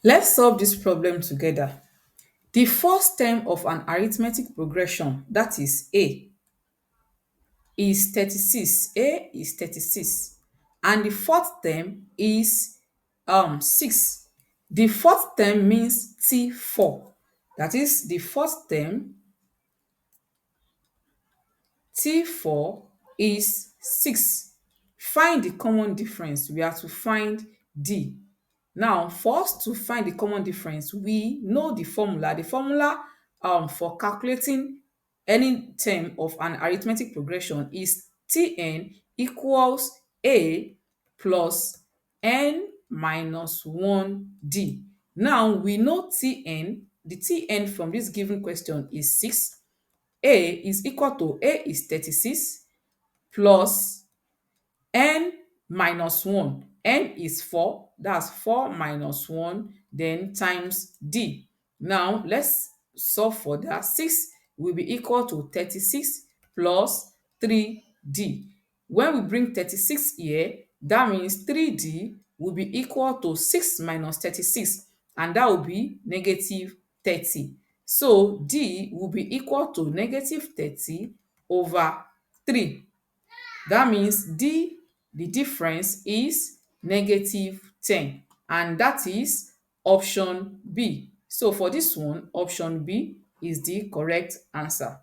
Let's solve this problem together. The first term of an arithmetic progression, that is A, is 36. A is 36. And the fourth term is 6. The fourth term means T4. That is the fourth term, T4 is 6. Find the common difference. We have to find D. Now, for us to find the common difference, we know the formula. The formula for calculating any term of an arithmetic progression is Tn equals A plus n minus 1D. Now, we know Tn. The Tn from this given question is 6. A is 36 plus n minus 1. N is 4, that's 4 minus 1, then times D. Now, let's solve for that. 6 will be equal to 36 plus 3D. When we bring 36 here, that means 3D will be equal to 6 minus 36, and that will be negative 30. So, D will be equal to negative 30 over 3. That means D, the difference is negative 10, and that is option B. So for this one, option B is the correct answer.